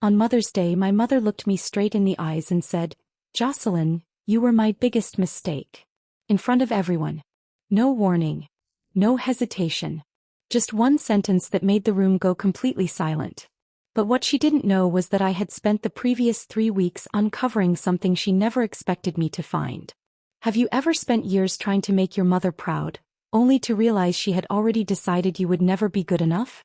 On Mother's Day, my mother looked me straight in the eyes and said, "Jocelyn, you were my biggest mistake." In front of everyone. No warning. No hesitation. Just one sentence that made the room go completely silent. But what she didn't know was that I had spent the previous 3 weeks uncovering something she never expected me to find. Have you ever spent years trying to make your mother proud, only to realize she had already decided you would never be good enough?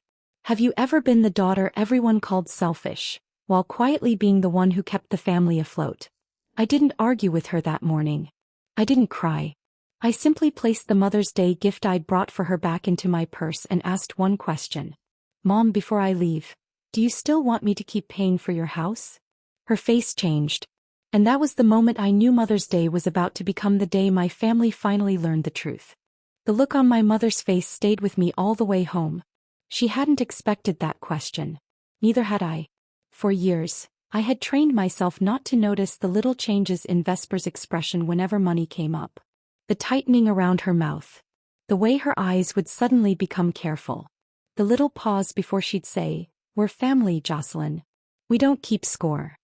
Have you ever been the daughter everyone called selfish, while quietly being the one who kept the family afloat? I didn't argue with her that morning. I didn't cry. I simply placed the Mother's Day gift I'd brought for her back into my purse and asked one question. "Mom, before I leave, do you still want me to keep paying for your house?" Her face changed. And that was the moment I knew Mother's Day was about to become the day my family finally learned the truth. The look on my mother's face stayed with me all the way home. She hadn't expected that question. Neither had I. For years, I had trained myself not to notice the little changes in Vesper's expression whenever money came up. The tightening around her mouth. The way her eyes would suddenly become careful. The little pause before she'd say, "We're family, Jocelyn. We don't keep score."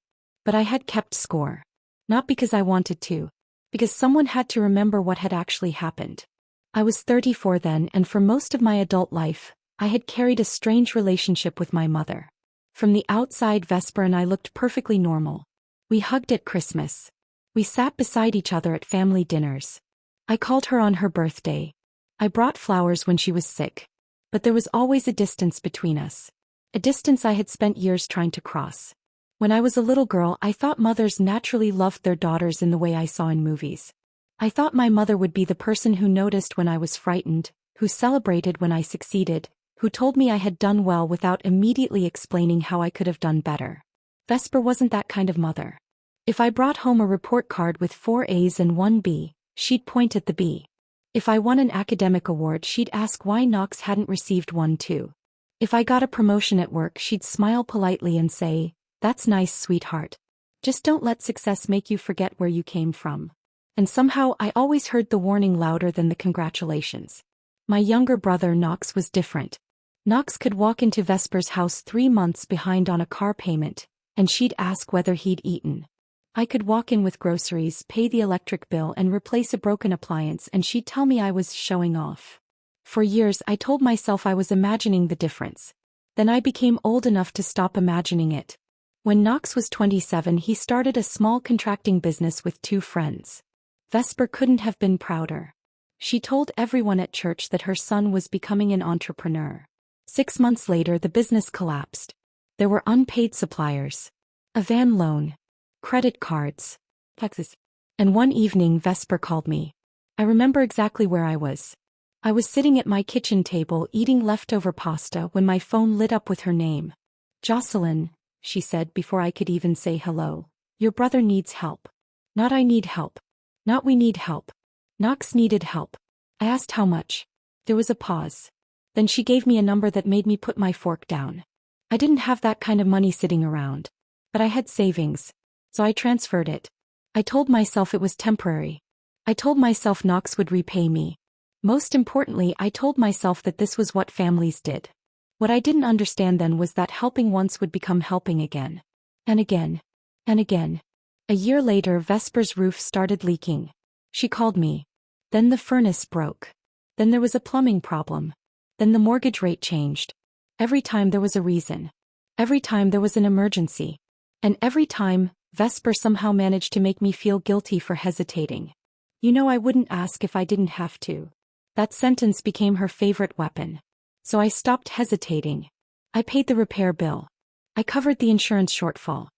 But I had kept score. Not because I wanted to. Because someone had to remember what had actually happened. I was 34 then, and for most of my adult life, I had carried a strange relationship with my mother. From the outside, Vesper and I looked perfectly normal. We hugged at Christmas. We sat beside each other at family dinners. I called her on her birthday. I brought flowers when she was sick. But there was always a distance between us. A distance I had spent years trying to cross. When I was a little girl, I thought mothers naturally loved their daughters in the way I saw in movies. I thought my mother would be the person who noticed when I was frightened, who celebrated when I succeeded, who told me I had done well without immediately explaining how I could have done better. Vesper wasn't that kind of mother. If I brought home a report card with 4 A's and 1 B, she'd point at the B. If I won an academic award, she'd ask why Knox hadn't received one too. If I got a promotion at work, she'd smile politely and say, "That's nice, sweetheart. Just don't let success make you forget where you came from." And somehow I always heard the warning louder than the congratulations. My younger brother Knox was different. Knox could walk into Vesper's house 3 months behind on a car payment, and she'd ask whether he'd eaten. I could walk in with groceries, pay the electric bill, and replace a broken appliance, and she'd tell me I was showing off. For years I told myself I was imagining the difference. Then I became old enough to stop imagining it. When Knox was 27, he started a small contracting business with 2 friends. Vesper couldn't have been prouder. She told everyone at church that her son was becoming an entrepreneur. 6 months later, the business collapsed. There were unpaid suppliers, a van loan, credit cards, taxes. And one evening, Vesper called me. I remember exactly where I was. I was sitting at my kitchen table eating leftover pasta when my phone lit up with her name. "Jocelyn," she said before I could even say hello, "your brother needs help." Not "I need help." Not "we need help." Knox needed help. I asked how much. There was a pause. Then she gave me a number that made me put my fork down. I didn't have that kind of money sitting around. But I had savings. So I transferred it. I told myself it was temporary. I told myself Knox would repay me. Most importantly, I told myself that this was what families did. What I didn't understand then was that helping once would become helping again. And again. And again. A year later, Vesper's roof started leaking. She called me. Then the furnace broke. Then there was a plumbing problem. Then the mortgage rate changed. Every time there was a reason. Every time there was an emergency. And every time, Vesper somehow managed to make me feel guilty for hesitating. "You know I wouldn't ask if I didn't have to." That sentence became her favorite weapon. So I stopped hesitating. I paid the repair bill. I covered the insurance shortfall.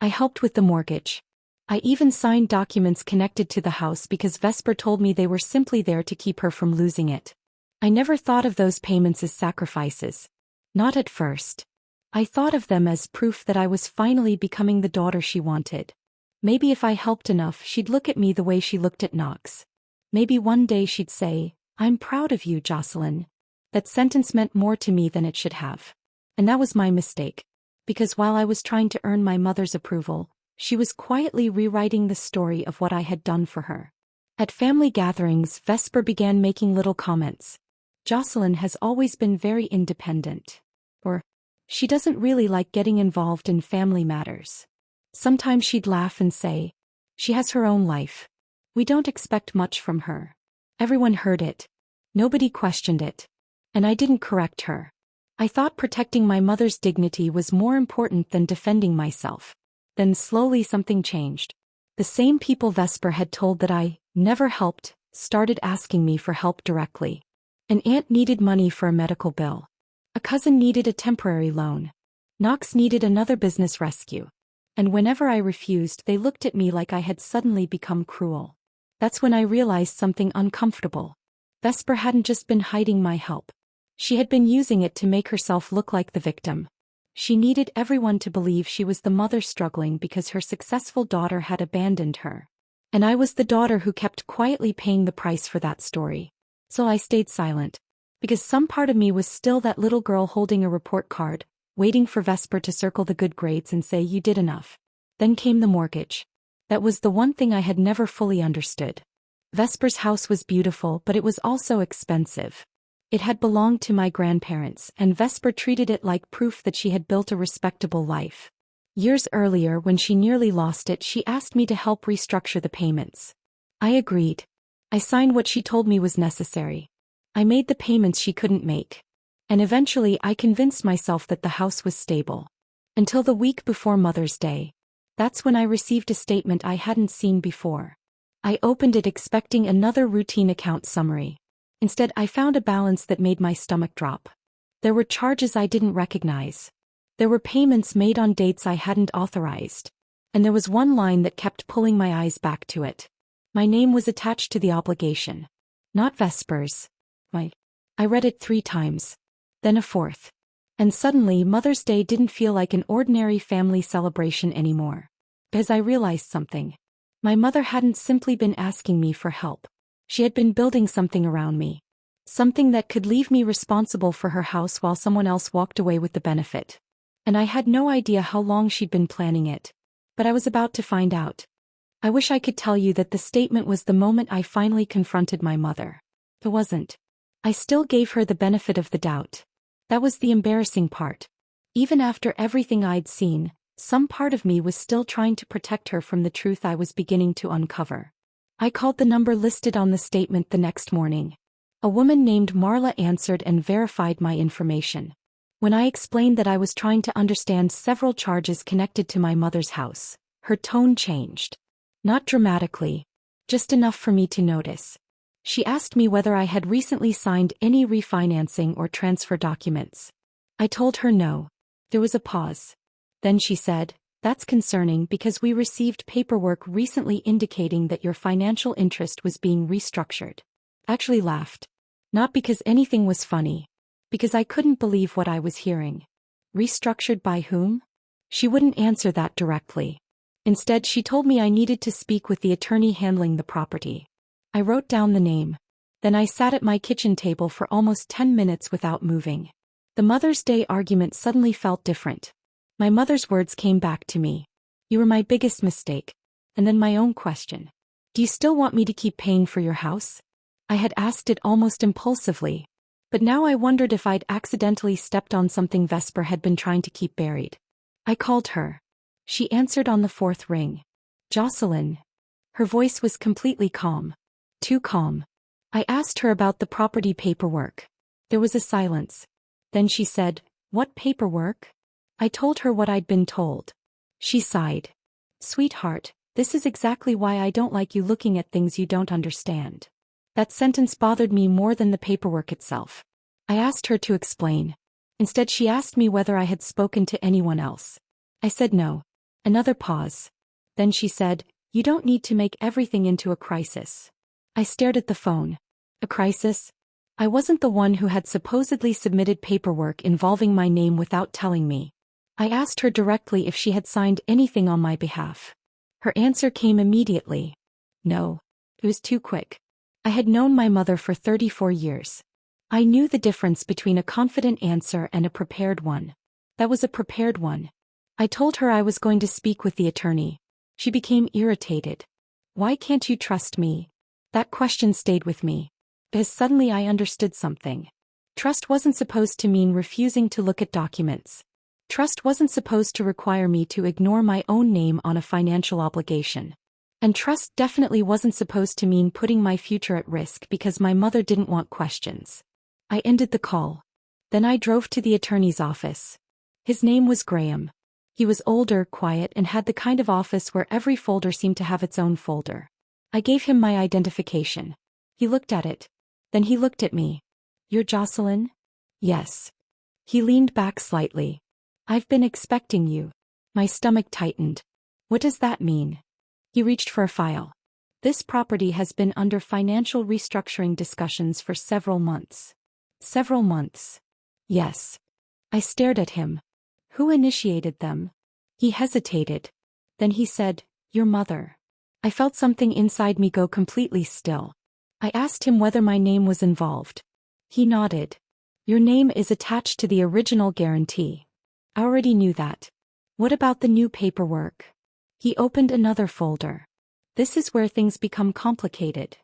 I helped with the mortgage. I even signed documents connected to the house because Vesper told me they were simply there to keep her from losing it. I never thought of those payments as sacrifices. Not at first. I thought of them as proof that I was finally becoming the daughter she wanted. Maybe if I helped enough, she'd look at me the way she looked at Knox. Maybe one day she'd say, "I'm proud of you, Jocelyn." That sentence meant more to me than it should have. And that was my mistake. Because while I was trying to earn my mother's approval, she was quietly rewriting the story of what I had done for her. At family gatherings, Vesper began making little comments. "Jocelyn has always been very independent." Or, She doesn't really like getting involved in family matters. Sometimes she'd laugh and say, she has her own life. We don't expect much from her. Everyone heard it. Nobody questioned it. And I didn't correct her. I thought protecting my mother's dignity was more important than defending myself. Then slowly something changed. The same people Vesper had told that I never helped started asking me for help directly. An aunt needed money for a medical bill. A cousin needed a temporary loan. Knox needed another business rescue. And whenever I refused, they looked at me like I had suddenly become cruel. That's when I realized something uncomfortable. Vesper hadn't just been hiding my help. She had been using it to make herself look like the victim. She needed everyone to believe she was the mother struggling because her successful daughter had abandoned her. And I was the daughter who kept quietly paying the price for that story. So I stayed silent. Because some part of me was still that little girl holding a report card, waiting for Vesper to circle the good grades and say you did enough. Then came the mortgage. That was the one thing I had never fully understood. Vesper's house was beautiful, but it was also expensive. It had belonged to my grandparents, and Vesper treated it like proof that she had built a respectable life. Years earlier, when she nearly lost it, she asked me to help restructure the payments. I agreed. I signed what she told me was necessary. I made the payments she couldn't make. And eventually I convinced myself that the house was stable. Until the week before Mother's Day. That's when I received a statement I hadn't seen before. I opened it expecting another routine account summary. Instead, I found a balance that made my stomach drop. There were charges I didn't recognize. There were payments made on dates I hadn't authorized. And there was one line that kept pulling my eyes back to it. My name was attached to the obligation. Not Vesper's. I read it 3 times. Then a 4th. And suddenly Mother's Day didn't feel like an ordinary family celebration anymore. Because I realized something. My mother hadn't simply been asking me for help. She had been building something around me. Something that could leave me responsible for her house while someone else walked away with the benefit. And I had no idea how long she'd been planning it. But I was about to find out. I wish I could tell you that the statement was the moment I finally confronted my mother. It wasn't. I still gave her the benefit of the doubt. That was the embarrassing part. Even after everything I'd seen, some part of me was still trying to protect her from the truth I was beginning to uncover. I called the number listed on the statement the next morning. A woman named Marla answered and verified my information. When I explained that I was trying to understand several charges connected to my mother's house, her tone changed. Not dramatically. Just enough for me to notice. She asked me whether I had recently signed any refinancing or transfer documents. I told her no. There was a pause. Then she said, "That's concerning because we received paperwork recently indicating that your financial interest was being restructured." I actually laughed. Not because anything was funny. Because I couldn't believe what I was hearing. Restructured by whom? She wouldn't answer that directly. Instead, she told me I needed to speak with the attorney handling the property. I wrote down the name. Then I sat at my kitchen table for almost 10 minutes without moving. The Mother's Day argument suddenly felt different. My mother's words came back to me. "You were my biggest mistake." And then my own question. "Do you still want me to keep paying for your house?" I had asked it almost impulsively. But now I wondered if I'd accidentally stepped on something Vesper had been trying to keep buried. I called her. She answered on the 4th ring. "Jocelyn." Her voice was completely calm. Too calm. I asked her about the property paperwork. There was a silence. Then she said, "What paperwork?" I told her what I'd been told. She sighed. "Sweetheart, this is exactly why I don't like you looking at things you don't understand." That sentence bothered me more than the paperwork itself. I asked her to explain. Instead, she asked me whether I had spoken to anyone else. I said no. Another pause. Then she said, "You don't need to make everything into a crisis." I stared at the phone. A crisis? I wasn't the one who had supposedly submitted paperwork involving my name without telling me. I asked her directly if she had signed anything on my behalf. Her answer came immediately. No. It was too quick. I had known my mother for 34 years. I knew the difference between a confident answer and a prepared one. That was a prepared one. I told her I was going to speak with the attorney. She became irritated. "Why can't you trust me?" That question stayed with me. Because suddenly I understood something. Trust wasn't supposed to mean refusing to look at documents. Trust wasn't supposed to require me to ignore my own name on a financial obligation. And trust definitely wasn't supposed to mean putting my future at risk because my mother didn't want questions. I ended the call. Then I drove to the attorney's office. His name was Graham. He was older, quiet, and had the kind of office where every folder seemed to have its own folder. I gave him my identification. He looked at it. Then he looked at me. "You're Jocelyn?" "Yes." He leaned back slightly. "I've been expecting you." My stomach tightened. "What does that mean?" He reached for a file. "This property has been under financial restructuring discussions for several months." "Several months?" "Yes." I stared at him. "Who initiated them?" He hesitated. Then he said, "Your mother." I felt something inside me go completely still. I asked him whether my name was involved. He nodded. "Your name is attached to the original guarantee." I already knew that. "What about the new paperwork?" He opened another folder. "This is where things become complicated."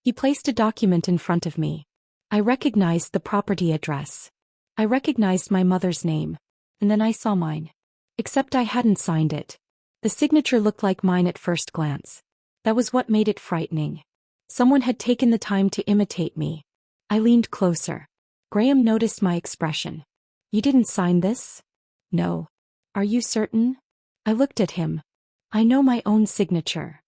He placed a document in front of me. I recognized the property address. I recognized my mother's name. And then I saw mine. Except I hadn't signed it. The signature looked like mine at first glance. That was what made it frightening. Someone had taken the time to imitate me. I leaned closer. Graham noticed my expression. "You didn't sign this?" "No." "Are you certain?" I looked at him. "I know my own signature."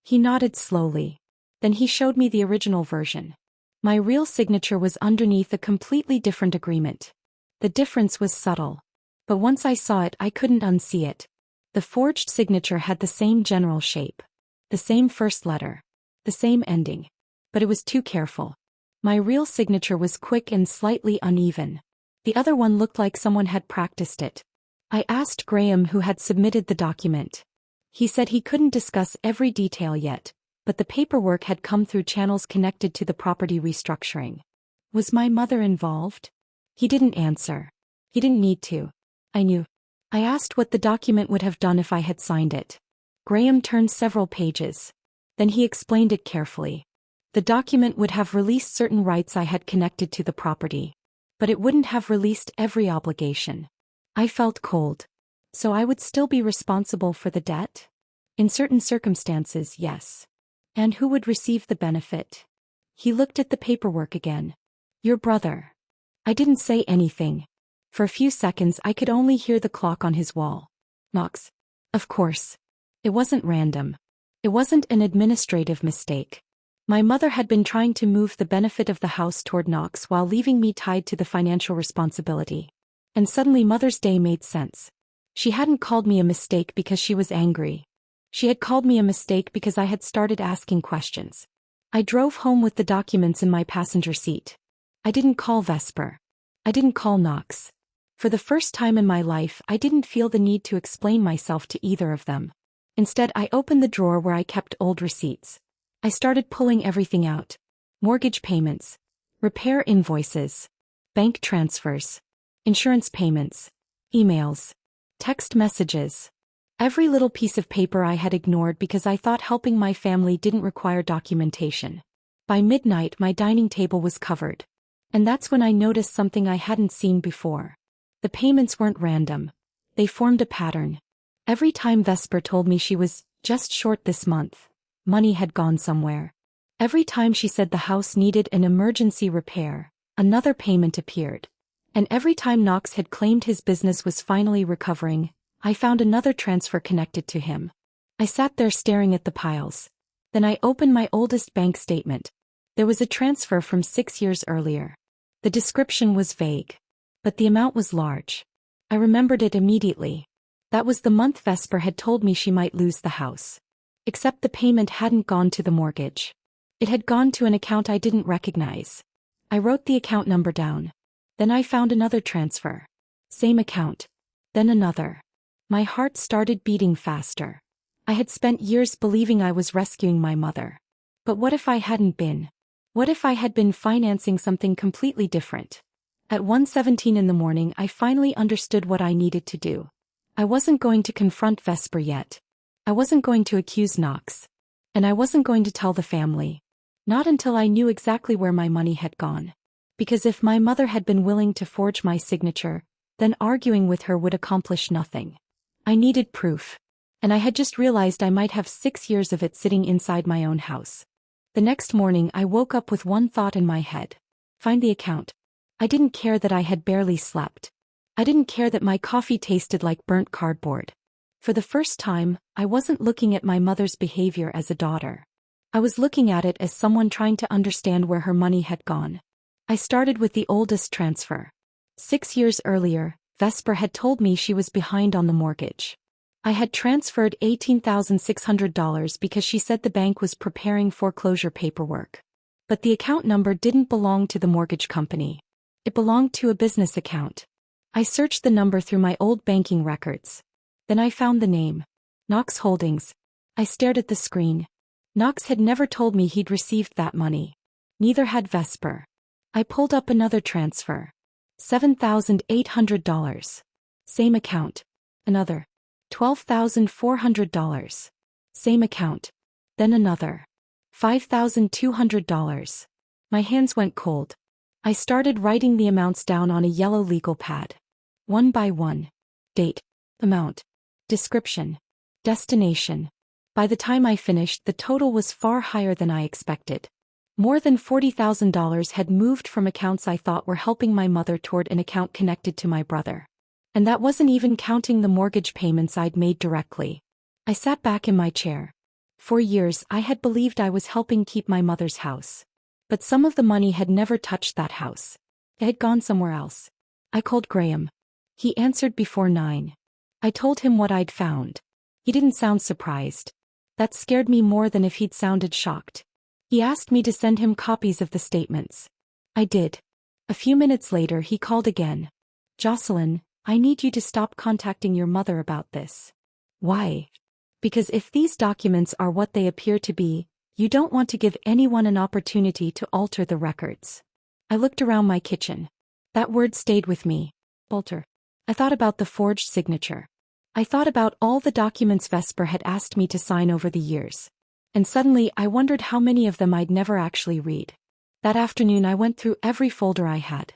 He nodded slowly. Then he showed me the original version. My real signature was underneath a completely different agreement. The difference was subtle. But once I saw it, I couldn't unsee it. The forged signature had the same general shape. The same first letter. The same ending. But it was too careful. My real signature was quick and slightly uneven. The other one looked like someone had practiced it. I asked Graham who had submitted the document. He said he couldn't discuss every detail yet, but the paperwork had come through channels connected to the property restructuring. Was my mother involved? He didn't answer. He didn't need to. I knew. I asked what the document would have done if I had signed it. Graham turned several pages. Then he explained it carefully. The document would have released certain rights I had connected to the property. But it wouldn't have released every obligation. I felt cold. So I would still be responsible for the debt? In certain circumstances, yes. And who would receive the benefit? He looked at the paperwork again. "Your brother." I didn't say anything. For a few seconds I could only hear the clock on his wall. Knocks. Of course. It wasn't random. It wasn't an administrative mistake. My mother had been trying to move the benefit of the house toward Knox while leaving me tied to the financial responsibility. And suddenly Mother's Day made sense. She hadn't called me a mistake because she was angry. She had called me a mistake because I had started asking questions. I drove home with the documents in my passenger seat. I didn't call Vesper. I didn't call Knox. For the first time in my life, I didn't feel the need to explain myself to either of them. Instead, I opened the drawer where I kept old receipts. I started pulling everything out. Mortgage payments, repair invoices, bank transfers, insurance payments, emails, text messages. Every little piece of paper I had ignored because I thought helping my family didn't require documentation. By midnight, my dining table was covered. And that's when I noticed something I hadn't seen before. The payments weren't random. They formed a pattern. Every time Vesper told me she was just short this month, money had gone somewhere. Every time she said the house needed an emergency repair, another payment appeared. And every time Knox had claimed his business was finally recovering, I found another transfer connected to him. I sat there staring at the piles. Then I opened my oldest bank statement. There was a transfer from 6 years earlier. The description was vague. But the amount was large. I remembered it immediately. That was the month Vesper had told me she might lose the house. Except the payment hadn't gone to the mortgage. It had gone to an account I didn't recognize. I wrote the account number down. Then I found another transfer. Same account. Then another. My heart started beating faster. I had spent years believing I was rescuing my mother. But what if I hadn't been? What if I had been financing something completely different? At 1:17 in the morning, I finally understood what I needed to do. I wasn't going to confront Vesper yet. I wasn't going to accuse Knox. And I wasn't going to tell the family. Not until I knew exactly where my money had gone. Because if my mother had been willing to forge my signature, then arguing with her would accomplish nothing. I needed proof. And I had just realized I might have 6 years of it sitting inside my own house. The next morning I woke up with one thought in my head. Find the account. I didn't care that I had barely slept. I didn't care that my coffee tasted like burnt cardboard. For the first time, I wasn't looking at my mother's behavior as a daughter. I was looking at it as someone trying to understand where her money had gone. I started with the oldest transfer. 6 years earlier, Vesper had told me she was behind on the mortgage. I had transferred $18,600 because she said the bank was preparing foreclosure paperwork. But the account number didn't belong to the mortgage company. It belonged to a business account. I searched the number through my old banking records. Then I found the name. Knox Holdings. I stared at the screen. Knox had never told me he'd received that money. Neither had Vesper. I pulled up another transfer. $7,800. Same account. Another. $12,400. Same account. Then another. $5,200. My hands went cold. I started writing the amounts down on a yellow legal pad. One by one. Date. Amount. Description. Destination. By the time I finished, the total was far higher than I expected. More than $40,000 had moved from accounts I thought were helping my mother toward an account connected to my brother. And that wasn't even counting the mortgage payments I'd made directly. I sat back in my chair. For years, I had believed I was helping keep my mother's house. But some of the money had never touched that house. It had gone somewhere else. I called Graham. He answered before 9. I told him what I'd found. He didn't sound surprised. That scared me more than if he'd sounded shocked. He asked me to send him copies of the statements. I did. A few minutes later he called again. Jocelyn, I need you to stop contacting your mother about this. Why? Because if these documents are what they appear to be, you don't want to give anyone an opportunity to alter the records. I looked around my kitchen. That word stayed with me. Alter. I thought about the forged signature. I thought about all the documents Vesper had asked me to sign over the years. And suddenly I wondered how many of them I'd never actually read. That afternoon I went through every folder I had.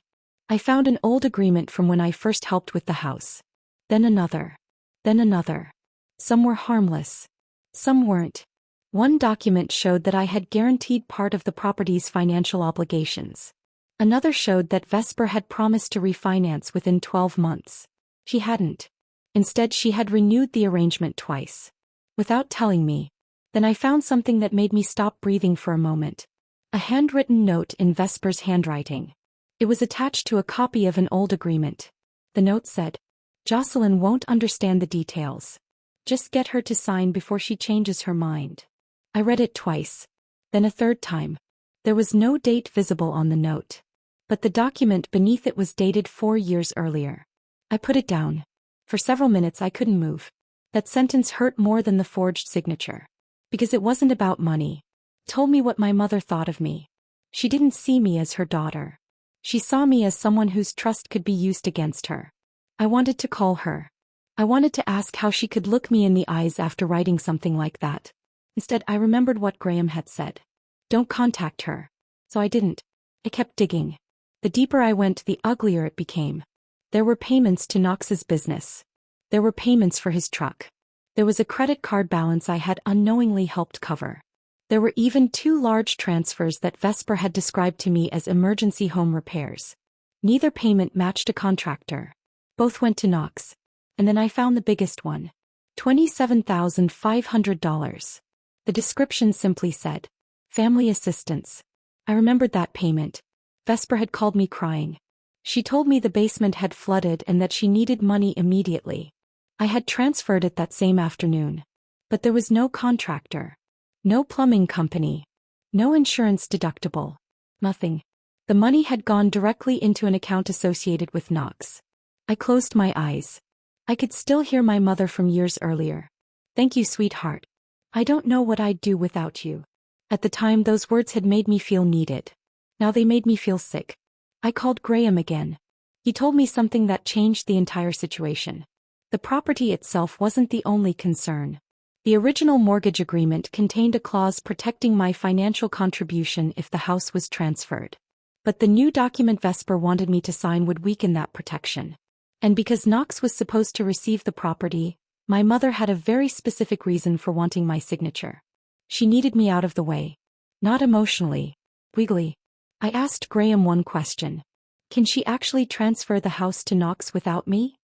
I found an old agreement from when I first helped with the house. Then another. Then another. Some were harmless. Some weren't. One document showed that I had guaranteed part of the property's financial obligations. Another showed that Vesper had promised to refinance within 12 months. She hadn't. Instead, she had renewed the arrangement twice. Without telling me. Then I found something that made me stop breathing for a moment. A handwritten note in Vesper's handwriting. It was attached to a copy of an old agreement. The note said, Jocelyn won't understand the details. Just get her to sign before she changes her mind. I read it twice. Then a third time. There was no date visible on the note. But the document beneath it was dated 4 years earlier. I put it down. For several minutes I couldn't move. That sentence hurt more than the forged signature. Because it wasn't about money. It told me what my mother thought of me. She didn't see me as her daughter. She saw me as someone whose trust could be used against her. I wanted to call her. I wanted to ask how she could look me in the eyes after writing something like that. Instead, I remembered what Graham had said. Don't contact her. So I didn't. I kept digging. The deeper I went, the uglier it became. There were payments to Knox's business. There were payments for his truck. There was a credit card balance I had unknowingly helped cover. There were even 2 large transfers that Vesper had described to me as emergency home repairs. Neither payment matched a contractor. Both went to Knox. And then I found the biggest one. $27,500. The description simply said, Family Assistance. I remembered that payment. Vesper had called me crying. She told me the basement had flooded and that she needed money immediately. I had transferred it that same afternoon. But there was no contractor. No plumbing company. No insurance deductible. Nothing. The money had gone directly into an account associated with Knox. I closed my eyes. I could still hear my mother from years earlier. Thank you, sweetheart. I don't know what I'd do without you. At the time, those words had made me feel needed. Now they made me feel sick. I called Graham again. He told me something that changed the entire situation. The property itself wasn't the only concern. The original mortgage agreement contained a clause protecting my financial contribution if the house was transferred. But the new document Vesper wanted me to sign would weaken that protection. And because Knox was supposed to receive the property, my mother had a very specific reason for wanting my signature. She needed me out of the way. Not emotionally. Legally. I asked Graham one question. Can she actually transfer the house to Knox without me?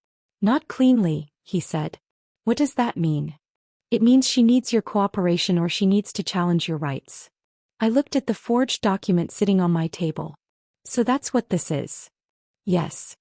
Not cleanly, he said. What does that mean? It means she needs your cooperation or she needs to challenge your rights. I looked at the forged document sitting on my table. So that's what this is. Yes.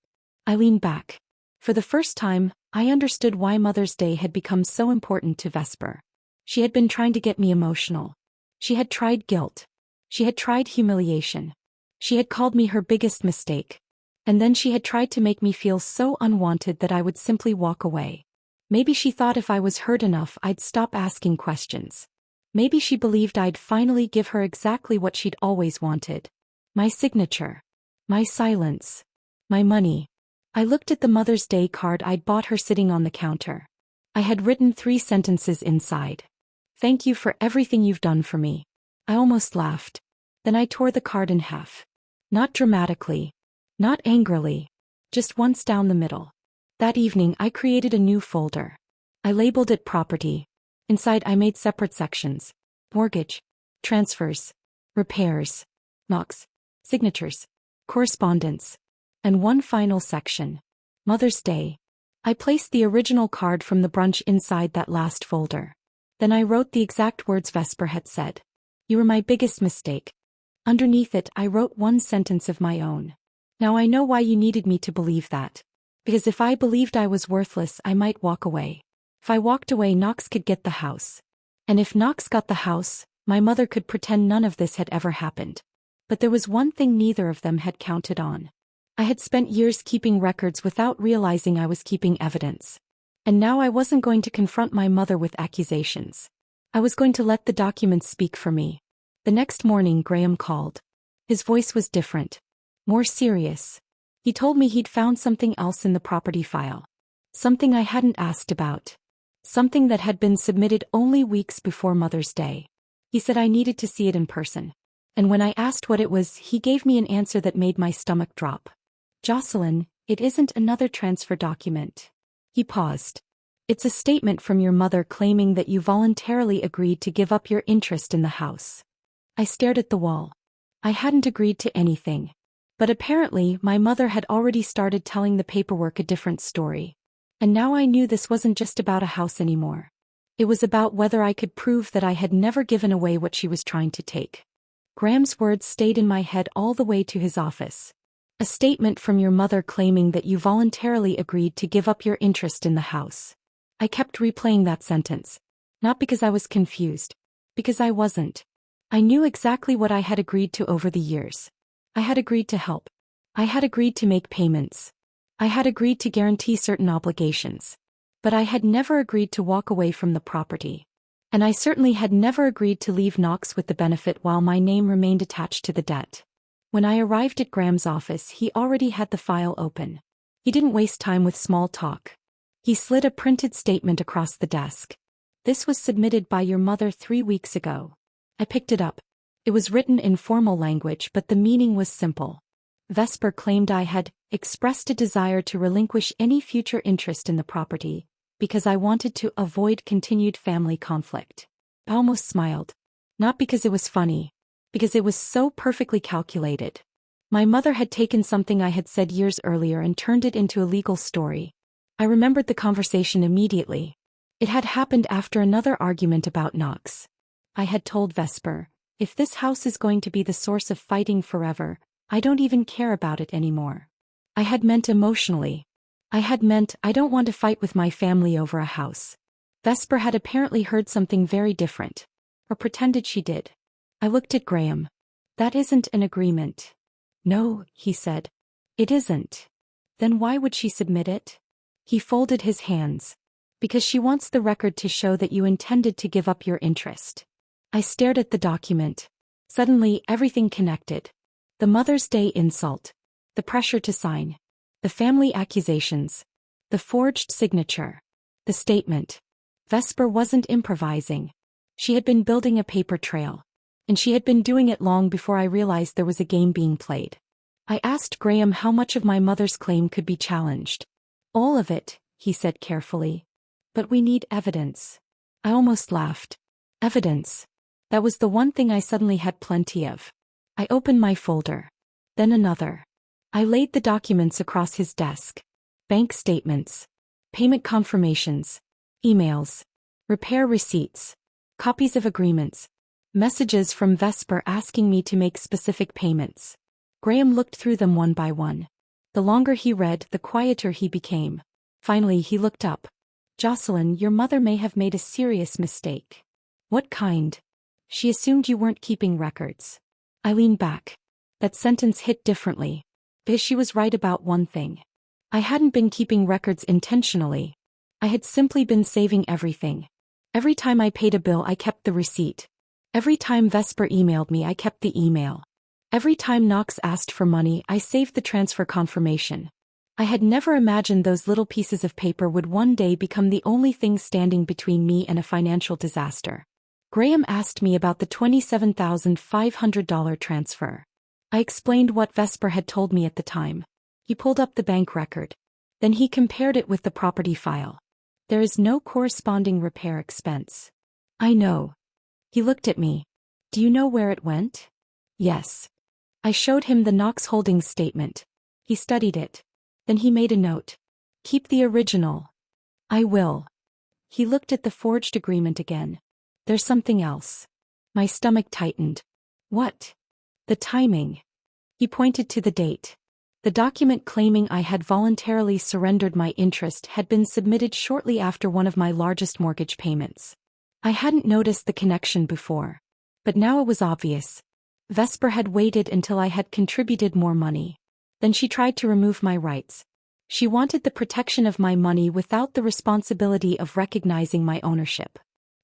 I leaned back. For the first time, I understood why Mother's Day had become so important to Vesper. She had been trying to get me emotional. She had tried guilt. She had tried humiliation. She had called me her biggest mistake. And then she had tried to make me feel so unwanted that I would simply walk away. Maybe she thought if I was hurt enough I'd stop asking questions. Maybe she believed I'd finally give her exactly what she'd always wanted. My signature. My silence. My money. I looked at the Mother's Day card I'd bought her sitting on the counter. I had written 3 sentences inside. Thank you for everything you've done for me. I almost laughed. Then I tore the card in half. Not dramatically. Not angrily. Just once down the middle. That evening I created a new folder. I labeled it Property. Inside I made separate sections. Mortgage. Transfers. Repairs. Knox. Signatures. Correspondence. And one final section. Mother's Day. I placed the original card from the brunch inside that last folder. Then I wrote the exact words Vesper had said. You were my biggest mistake. Underneath it I wrote one sentence of my own. Now I know why you needed me to believe that. Because if I believed I was worthless I might walk away. If I walked away Knox could get the house. And if Knox got the house, my mother could pretend none of this had ever happened. But there was one thing neither of them had counted on. I had spent years keeping records without realizing I was keeping evidence. And now I wasn't going to confront my mother with accusations. I was going to let the documents speak for me. The next morning Graham called. His voice was different. More serious. He told me he'd found something else in the property file. Something I hadn't asked about. Something that had been submitted only weeks before Mother's Day. He said I needed to see it in person. And when I asked what it was, he gave me an answer that made my stomach drop. Jocelyn, it isn't another transfer document. He paused. It's a statement from your mother claiming that you voluntarily agreed to give up your interest in the house. I stared at the wall. I hadn't agreed to anything. But apparently my mother had already started telling the paperwork a different story. And now I knew this wasn't just about a house anymore. It was about whether I could prove that I had never given away what she was trying to take. Graham's words stayed in my head all the way to his office. A statement from your mother claiming that you voluntarily agreed to give up your interest in the house. I kept replaying that sentence. Not because I was confused. Because I wasn't. I knew exactly what I had agreed to over the years. I had agreed to help. I had agreed to make payments. I had agreed to guarantee certain obligations. But I had never agreed to walk away from the property. And I certainly had never agreed to leave Knox with the benefit while my name remained attached to the debt. When I arrived at Graham's office, he already had the file open. He didn't waste time with small talk. He slid a printed statement across the desk. This was submitted by your mother 3 weeks ago. I picked it up. It was written in formal language, but the meaning was simple. Vesper claimed I had expressed a desire to relinquish any future interest in the property, because I wanted to avoid continued family conflict. I almost smiled. Not because it was funny. Because it was so perfectly calculated. My mother had taken something I had said years earlier and turned it into a legal story. I remembered the conversation immediately. It had happened after another argument about Knox. I had told Vesper, if this house is going to be the source of fighting forever, I don't even care about it anymore. I had meant emotionally. I had meant I don't want to fight with my family over a house. Vesper had apparently heard something very different. Or pretended she did. I looked at Graham. That isn't an agreement. No, he said. It isn't. Then why would she submit it? He folded his hands. Because she wants the record to show that you intended to give up your interest. I stared at the document. Suddenly everything connected. The Mother's Day insult. The pressure to sign. The family accusations. The forged signature. The statement. Vesper wasn't improvising. She had been building a paper trail. And she had been doing it long before I realized there was a game being played. I asked Graham how much of my mother's claim could be challenged. All of it, he said carefully. But we need evidence. I almost laughed. Evidence. That was the one thing I suddenly had plenty of. I opened my folder. Then another. I laid the documents across his desk. Bank statements. Payment confirmations. Emails. Repair receipts. Copies of agreements. Messages from Vesper asking me to make specific payments. Graham looked through them one by one. The longer he read, the quieter he became. Finally he looked up. Jocelyn, your mother may have made a serious mistake. What kind? She assumed you weren't keeping records. I leaned back. That sentence hit differently. Because she was right about one thing. I hadn't been keeping records intentionally. I had simply been saving everything. Every time I paid a bill, I kept the receipt. Every time Vesper emailed me, I kept the email. Every time Knox asked for money, I saved the transfer confirmation. I had never imagined those little pieces of paper would one day become the only thing standing between me and a financial disaster. Graham asked me about the $27,500 transfer. I explained what Vesper had told me at the time. He pulled up the bank record. Then he compared it with the property file. There is no corresponding repair expense. I know. He looked at me. Do you know where it went? Yes. I showed him the Knox Holdings statement. He studied it. Then he made a note. Keep the original. I will. He looked at the forged agreement again. There's something else. My stomach tightened. What? The timing. He pointed to the date. The document claiming I had voluntarily surrendered my interest had been submitted shortly after one of my largest mortgage payments. I hadn't noticed the connection before. But now it was obvious. Vesper had waited until I had contributed more money. Then she tried to remove my rights. She wanted the protection of my money without the responsibility of recognizing my ownership.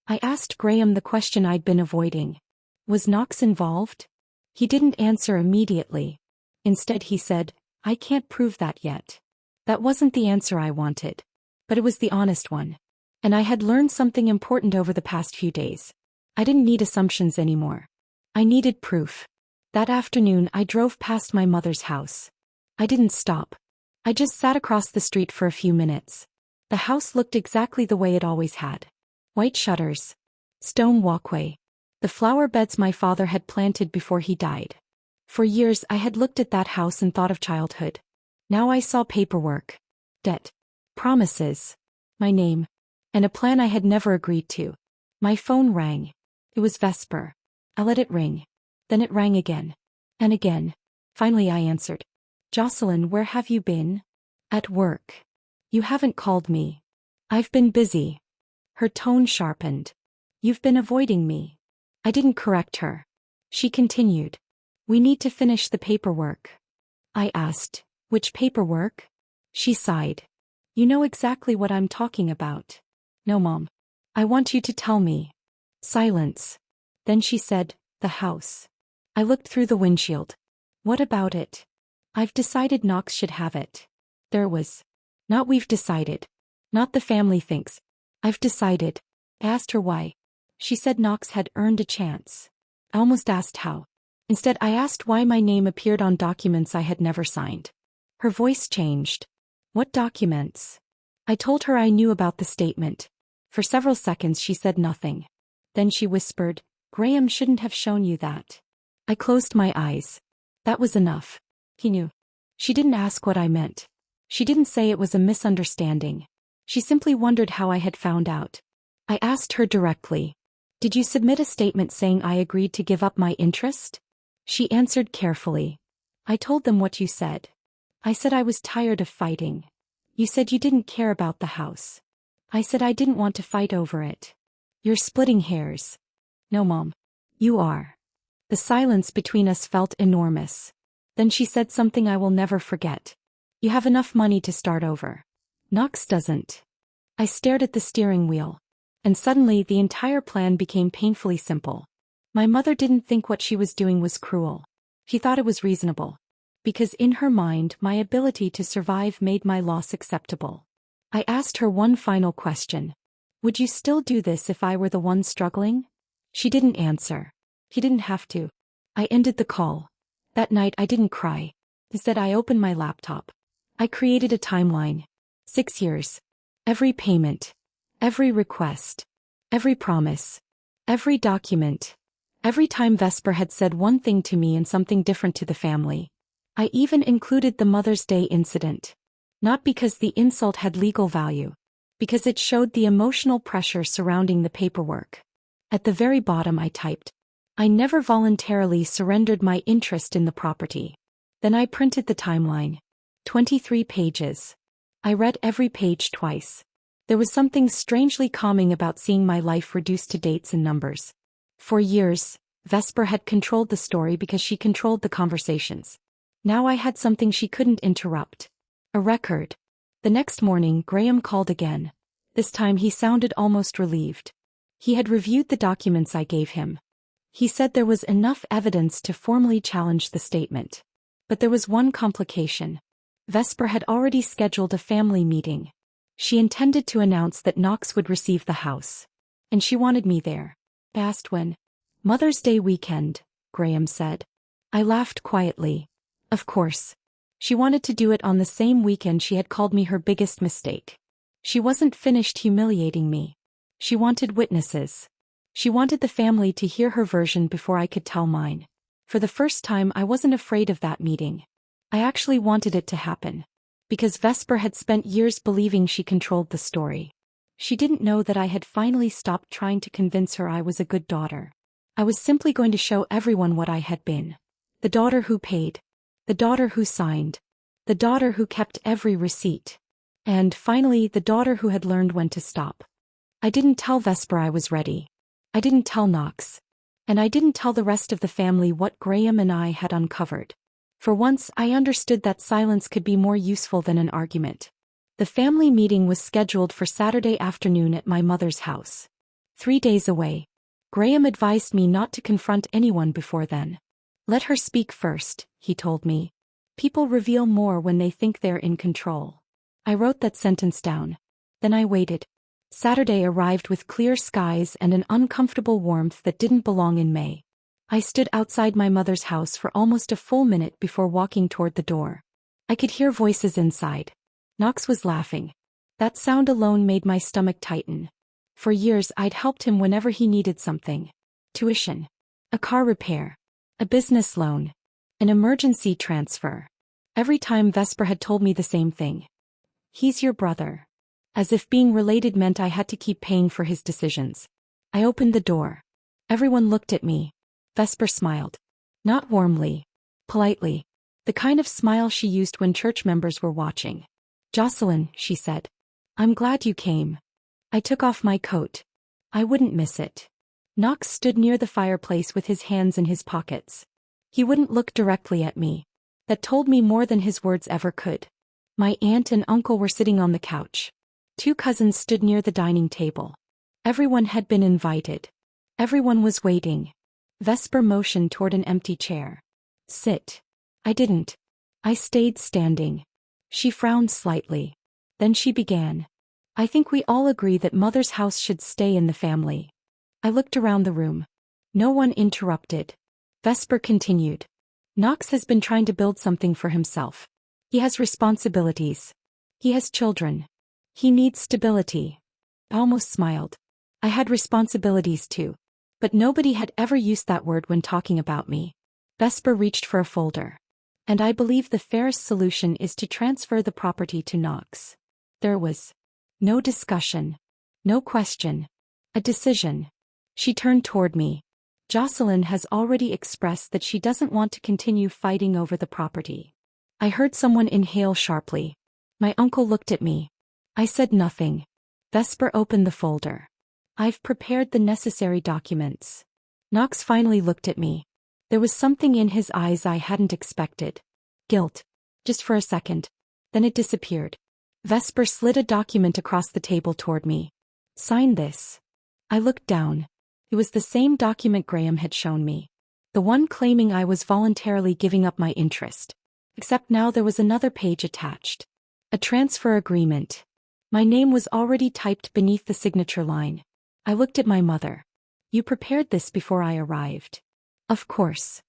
I asked Graham the question I'd been avoiding. Was Knox involved? He didn't answer immediately. Instead he said, I can't prove that yet. That wasn't the answer I wanted. But it was the honest one. And I had learned something important over the past few days. I didn't need assumptions anymore. I needed proof. That afternoon I drove past my mother's house. I didn't stop. I just sat across the street for a few minutes. The house looked exactly the way it always had. White shutters. Stone walkway. The flower beds my father had planted before he died. For years I had looked at that house and thought of childhood. Now I saw paperwork. Debt. Promises. My name. And a plan I had never agreed to. My phone rang. It was Vesper. I let it ring. Then it rang again. And again. Finally I answered. Jocelyn, where have you been? At work. You haven't called me. I've been busy. Her tone sharpened. You've been avoiding me. I didn't correct her. She continued. We need to finish the paperwork. I asked, which paperwork? She sighed. You know exactly what I'm talking about. No, Mom. I want you to tell me. Silence. Then she said, the house. I looked through the windshield. What about it? I've decided Knox should have it. There was. Not we've decided. Not the family thinks. I've decided. I asked her why. She said Knox had earned a chance. I almost asked how. Instead I asked why my name appeared on documents I had never signed. Her voice changed. What documents? I told her I knew about the statement. For several seconds she said nothing. Then she whispered, Graham shouldn't have shown you that. I closed my eyes. That was enough. He knew. She didn't ask what I meant. She didn't say it was a misunderstanding. She simply wondered how I had found out. I asked her directly. Did you submit a statement saying I agreed to give up my interest? She answered carefully. I told them what you said. I said I was tired of fighting. You said you didn't care about the house. I said I didn't want to fight over it. You're splitting hairs. No, Mom. You are. The silence between us felt enormous. Then she said something I will never forget. You have enough money to start over. Knox doesn't. I stared at the steering wheel. And suddenly the entire plan became painfully simple. My mother didn't think what she was doing was cruel. She thought it was reasonable. Because in her mind my ability to survive made my loss acceptable. I asked her one final question. Would you still do this if I were the one struggling? She didn't answer. She didn't have to. I ended the call. That night I didn't cry. Instead I opened my laptop. I created a timeline. 6 years. Every payment. Every request. Every promise. Every document. Every time Vesper had said one thing to me and something different to the family. I even included the Mother's Day incident. Not because the insult had legal value. Because it showed the emotional pressure surrounding the paperwork. At the very bottom I typed, I never voluntarily surrendered my interest in the property. Then I printed the timeline. 23 pages. I read every page twice. There was something strangely calming about seeing my life reduced to dates and numbers. For years, Vesper had controlled the story because she controlled the conversations. Now I had something she couldn't interrupt. A record. The next morning, Graham called again. This time he sounded almost relieved. He had reviewed the documents I gave him. He said there was enough evidence to formally challenge the statement. But there was one complication. Vesper had already scheduled a family meeting. She intended to announce that Knox would receive the house. And she wanted me there. I asked when. Mother's Day weekend, Graham said. I laughed quietly. Of course. She wanted to do it on the same weekend she had called me her biggest mistake. She wasn't finished humiliating me. She wanted witnesses. She wanted the family to hear her version before I could tell mine. For the first time I wasn't afraid of that meeting. I actually wanted it to happen. Because Vesper had spent years believing she controlled the story. She didn't know that I had finally stopped trying to convince her I was a good daughter. I was simply going to show everyone what I had been. The daughter who paid. The daughter who signed. The daughter who kept every receipt. And, finally, the daughter who had learned when to stop. I didn't tell Vesper I was ready. I didn't tell Knox. And I didn't tell the rest of the family what Graham and I had uncovered. For once, I understood that silence could be more useful than an argument. The family meeting was scheduled for Saturday afternoon at my mother's house. 3 days away. Graham advised me not to confront anyone before then. Let her speak first, he told me. People reveal more when they think they're in control. I wrote that sentence down. Then I waited. Saturday arrived with clear skies and an uncomfortable warmth that didn't belong in May. I stood outside my mother's house for almost a full minute before walking toward the door. I could hear voices inside. Knox was laughing. That sound alone made my stomach tighten. For years I'd helped him whenever he needed something. Tuition. A car repair. A business loan. An emergency transfer. Every time Vesper had told me the same thing. He's your brother. As if being related meant I had to keep paying for his decisions. I opened the door. Everyone looked at me. Vesper smiled. Not warmly. Politely. The kind of smile she used when church members were watching. Jocelyn, she said. I'm glad you came. I took off my coat. I wouldn't miss it. Knox stood near the fireplace with his hands in his pockets. He wouldn't look directly at me. That told me more than his words ever could. My aunt and uncle were sitting on the couch. 2 cousins stood near the dining table. Everyone had been invited. Everyone was waiting. Vesper motioned toward an empty chair. Sit. I didn't. I stayed standing. She frowned slightly. Then she began. I think we all agree that Mother's house should stay in the family. I looked around the room. No one interrupted. Vesper continued. Knox has been trying to build something for himself. He has responsibilities. He has children. He needs stability. I almost smiled. I had responsibilities too. But nobody had ever used that word when talking about me. Vesper reached for a folder. And I believe the fairest solution is to transfer the property to Knox. There was no discussion. No question. A decision. She turned toward me. Jocelyn has already expressed that she doesn't want to continue fighting over the property. I heard someone inhale sharply. My uncle looked at me. I said nothing. Vesper opened the folder. I've prepared the necessary documents. Knox finally looked at me. There was something in his eyes I hadn't expected. Guilt. Just for a second. Then it disappeared. Vesper slid a document across the table toward me. Sign this. I looked down. It was the same document Graham had shown me. The one claiming I was voluntarily giving up my interest. Except now there was another page attached. A transfer agreement. My name was already typed beneath the signature line. I looked at my mother. You prepared this before I arrived. Of course.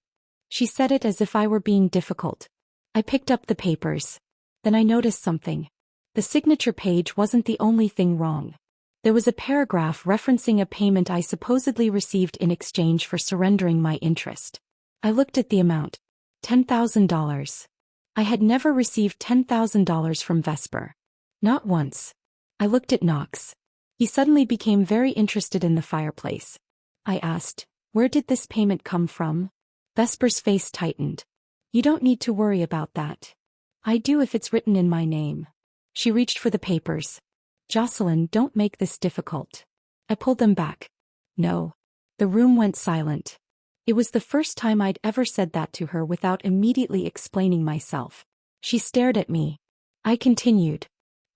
She said it as if I were being difficult. I picked up the papers. Then I noticed something. The signature page wasn't the only thing wrong. There was a paragraph referencing a payment I supposedly received in exchange for surrendering my interest. I looked at the amount. $10,000. I had never received $10,000 from Vesper. Not once. I looked at Knox. He suddenly became very interested in the fireplace. I asked, "Where did this payment come from?" Vesper's face tightened. "You don't need to worry about that. I do if it's written in my name." She reached for the papers. "Jocelyn, don't make this difficult." I pulled them back. "No." The room went silent. It was the first time I'd ever said that to her without immediately explaining myself. She stared at me. I continued.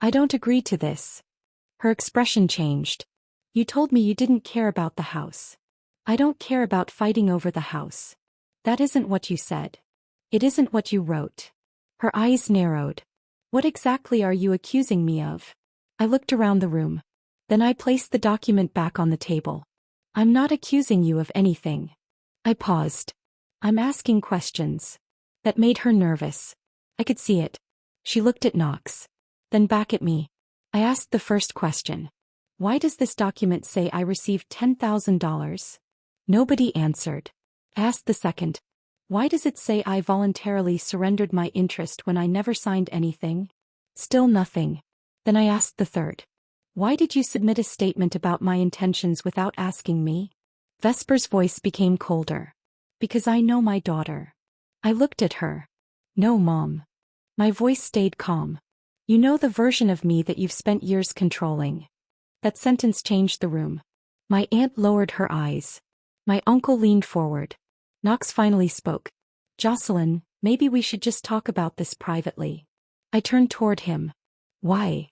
"I don't agree to this." Her expression changed. "You told me you didn't care about the house." "I don't care about fighting over the house." "That isn't what you said." "It isn't what you wrote." Her eyes narrowed. "What exactly are you accusing me of?" I looked around the room. Then I placed the document back on the table. "I'm not accusing you of anything." I paused. "I'm asking questions." That made her nervous. I could see it. She looked at Knox. Then back at me. I asked the first question. "Why does this document say I received $10,000? Nobody answered. I asked the second. "Why does it say I voluntarily surrendered my interest when I never signed anything?" Still nothing. Then I asked the third. "Why did you submit a statement about my intentions without asking me?" Vesper's voice became colder. "Because I know my daughter." I looked at her. "No, Mom." My voice stayed calm. "You know the version of me that you've spent years controlling." That sentence changed the room. My aunt lowered her eyes. My uncle leaned forward. Knox finally spoke. "Jocelyn, maybe we should just talk about this privately." I turned toward him. "Why?"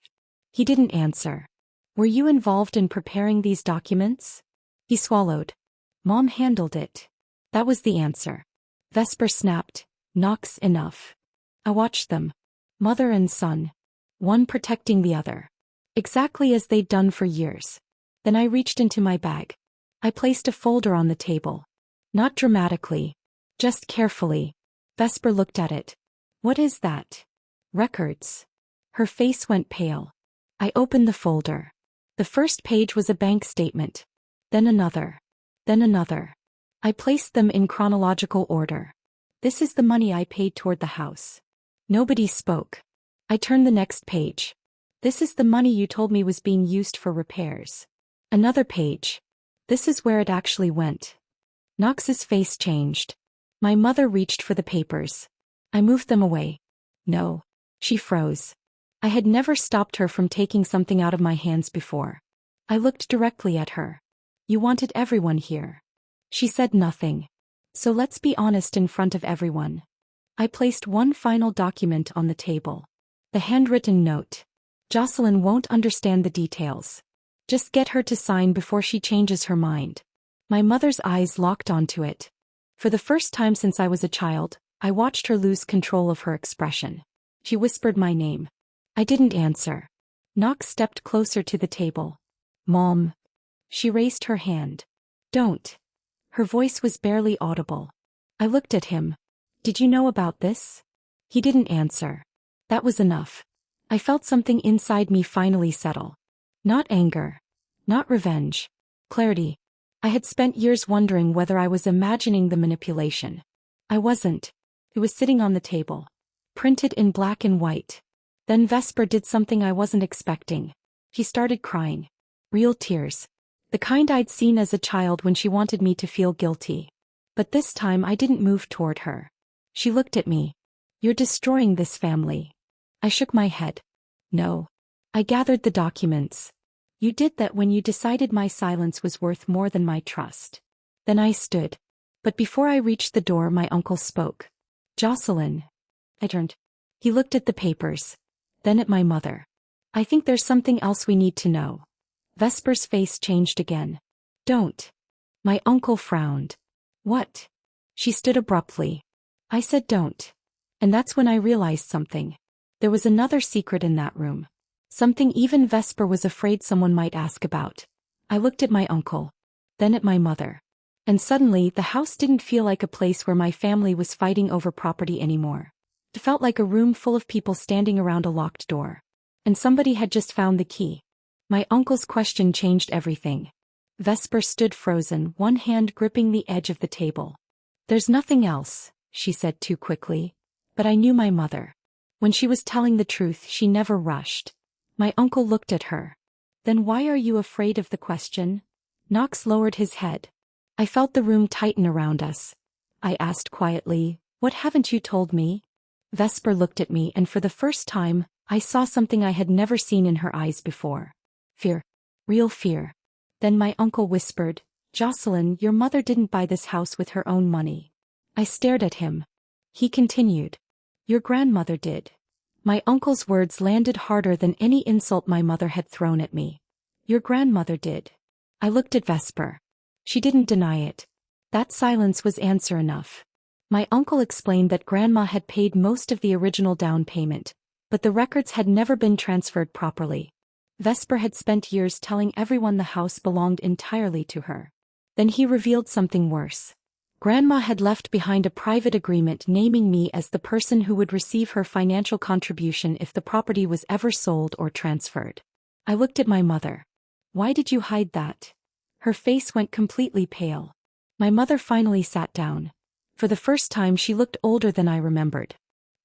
He didn't answer. "Were you involved in preparing these documents?" He swallowed. "Mom handled it." That was the answer. Vesper snapped. "Knox, enough." I watched them. Mother and son. One protecting the other. Exactly as they'd done for years. Then I reached into my bag. I placed a folder on the table. Not dramatically. Just carefully. Vesper looked at it. "What is that?" "Records." Her face went pale. I opened the folder. The first page was a bank statement. Then another. Then another. I placed them in chronological order. "This is the money I paid toward the house." Nobody spoke. I turned the next page. "This is the money you told me was being used for repairs." Another page. "This is where it actually went." Knox's face changed. My mother reached for the papers. I moved them away. "No." She froze. I had never stopped her from taking something out of my hands before. I looked directly at her. "You wanted everyone here." She said nothing. "So let's be honest in front of everyone." I placed one final document on the table. The handwritten note. "Jocelyn won't understand the details. Just get her to sign before she changes her mind." My mother's eyes locked onto it. For the first time since I was a child, I watched her lose control of her expression. She whispered my name. I didn't answer. Knox stepped closer to the table. "Mom." She raised her hand. "Don't." Her voice was barely audible. I looked at him. "Did you know about this?" He didn't answer. That was enough. I felt something inside me finally settle. Not anger. Not revenge. Clarity. I had spent years wondering whether I was imagining the manipulation. I wasn't. It was sitting on the table. Printed in black and white. Then Vesper did something I wasn't expecting. She started crying. Real tears. The kind I'd seen as a child when she wanted me to feel guilty. But this time I didn't move toward her. She looked at me. "You're destroying this family." I shook my head. "No." I gathered the documents. "You did that when you decided my silence was worth more than my trust." Then I stood. But before I reached the door, my uncle spoke. "Jocelyn." I turned. He looked at the papers. Then at my mother. "I think there's something else we need to know." Vesper's face changed again. "Don't." My uncle frowned. "What?" She stood abruptly. I said don't. And that's when I realized something. There was another secret in that room. Something even Vesper was afraid someone might ask about. I looked at my uncle. Then at my mother. And suddenly the house didn't feel like a place where my family was fighting over property anymore. It felt like a room full of people standing around a locked door. And somebody had just found the key. My uncle's question changed everything. Vesper stood frozen, one hand gripping the edge of the table. "There's nothing else," she said too quickly. But I knew my mother. When she was telling the truth, she never rushed. My uncle looked at her. "Then why are you afraid of the question?" Knox lowered his head. I felt the room tighten around us. I asked quietly, "What haven't you told me?" Vesper looked at me, and for the first time, I saw something I had never seen in her eyes before. Fear. Real fear. Then my uncle whispered, "Jocelyn, your mother didn't buy this house with her own money." I stared at him. He continued, "Your grandmother did." My uncle's words landed harder than any insult my mother had thrown at me. "Your grandmother did." I looked at Vesper. She didn't deny it. That silence was answer enough. My uncle explained that Grandma had paid most of the original down payment, but the records had never been transferred properly. Vesper had spent years telling everyone the house belonged entirely to her. Then he revealed something worse. Grandma had left behind a private agreement naming me as the person who would receive her financial contribution if the property was ever sold or transferred. I looked at my mother. "Why did you hide that?" Her face went completely pale. My mother finally sat down. For the first time she looked older than I remembered.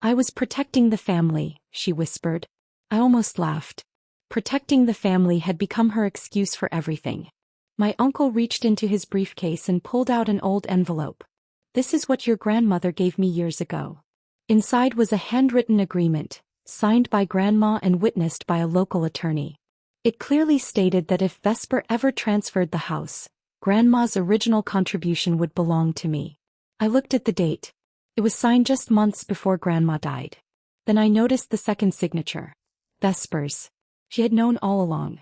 "I was protecting the family," she whispered. I almost laughed. Protecting the family had become her excuse for everything. My uncle reached into his briefcase and pulled out an old envelope. "This is what your grandmother gave me years ago." Inside was a handwritten agreement, signed by Grandma and witnessed by a local attorney. It clearly stated that if Vesper ever transferred the house, Grandma's original contribution would belong to me. I looked at the date. It was signed just months before Grandma died. Then I noticed the second signature. Vesper's. She had known all along.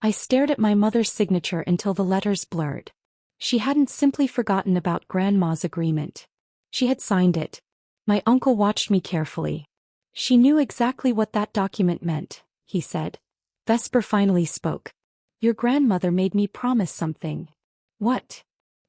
I stared at my mother's signature until the letters blurred. She hadn't simply forgotten about Grandma's agreement. She had signed it. My uncle watched me carefully. "She knew exactly what that document meant," he said. Vesper finally spoke. "Your grandmother made me promise something." "What?"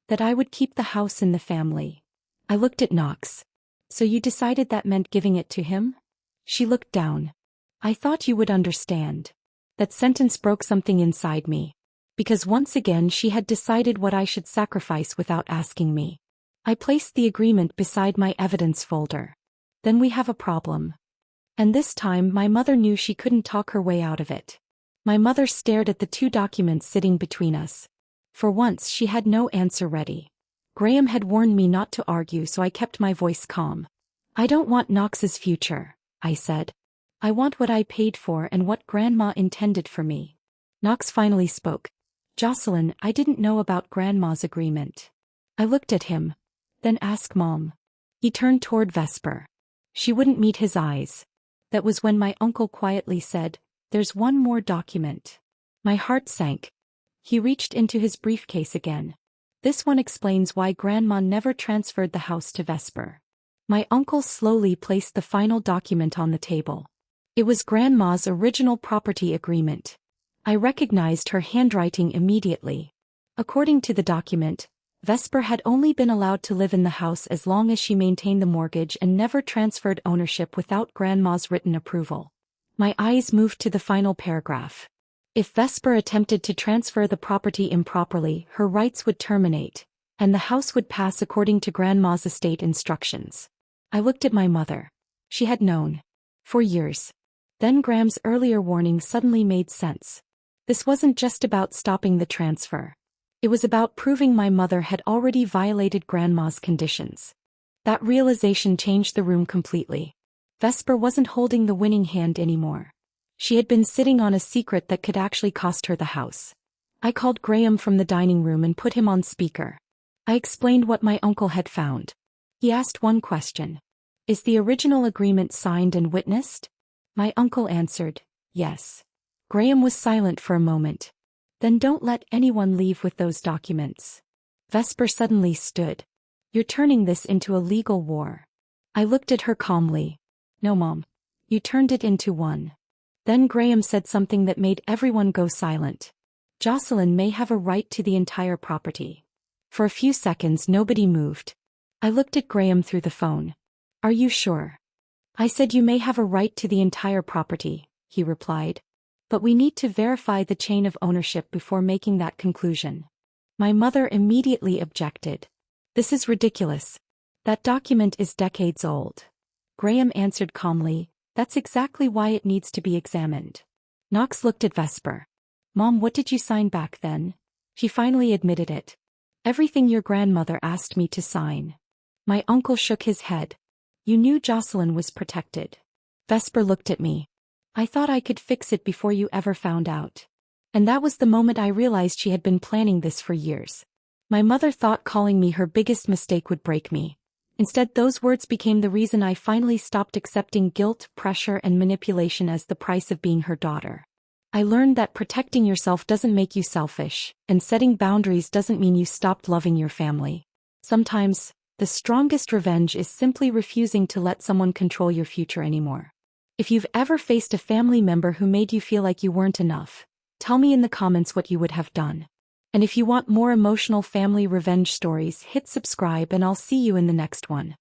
"That I would keep the house in the family." I looked at Knox. "So you decided that meant giving it to him?" She looked down. "I thought you would understand." That sentence broke something inside me. Because once again she had decided what I should sacrifice without asking me. I placed the agreement beside my evidence folder. "Then we have a problem." And this time my mother knew she couldn't talk her way out of it. My mother stared at the two documents sitting between us. For once she had no answer ready. Graham had warned me not to argue, so I kept my voice calm. "I don't want Knox's future," I said. "I want what I paid for and what Grandma intended for me." Knox finally spoke. "Jocelyn, I didn't know about Grandma's agreement." I looked at him. "Then ask Mom." He turned toward Vesper. She wouldn't meet his eyes. That was when my uncle quietly said, "There's one more document." My heart sank. He reached into his briefcase again. "This one explains why Grandma never transferred the house to Vesper." My uncle slowly placed the final document on the table. It was Grandma's original property agreement. I recognized her handwriting immediately. According to the document, Vesper had only been allowed to live in the house as long as she maintained the mortgage and never transferred ownership without Grandma's written approval. My eyes moved to the final paragraph. If Vesper attempted to transfer the property improperly, her rights would terminate, and the house would pass according to Grandma's estate instructions. I looked at my mother. She had known. For years. Then Graham's earlier warning suddenly made sense. This wasn't just about stopping the transfer. It was about proving my mother had already violated Grandma's conditions. That realization changed the room completely. Vesper wasn't holding the winning hand anymore. She had been sitting on a secret that could actually cost her the house. I called Graham from the dining room and put him on speaker. I explained what my uncle had found. He asked one question. "Is the original agreement signed and witnessed?" My uncle answered, "Yes." Graham was silent for a moment. "Then don't let anyone leave with those documents." Vesper suddenly stood. "You're turning this into a legal war." I looked at her calmly. "No, Mom. You turned it into one." Then Graham said something that made everyone go silent. "Jocelyn may have a right to the entire property." For a few seconds nobody moved. I looked at Graham through the phone. "Are you sure?" I said, "You may have a right to the entire property, he replied. But we need to verify the chain of ownership before making that conclusion. My mother immediately objected. This is ridiculous. That document is decades old. Graham answered calmly, that's exactly why it needs to be examined. Knox looked at Vesper. Mom, what did you sign back then? She finally admitted it. Everything your grandmother asked me to sign. My uncle shook his head. You knew Jocelyn was protected. Vesper looked at me. I thought I could fix it before you ever found out. And that was the moment I realized she had been planning this for years. My mother thought calling me her biggest mistake would break me. Instead, those words became the reason I finally stopped accepting guilt, pressure, and manipulation as the price of being her daughter. I learned that protecting yourself doesn't make you selfish, and setting boundaries doesn't mean you stopped loving your family. Sometimes, the strongest revenge is simply refusing to let someone control your future anymore. If you've ever faced a family member who made you feel like you weren't enough, tell me in the comments what you would have done. And if you want more emotional family revenge stories, hit subscribe and I'll see you in the next one.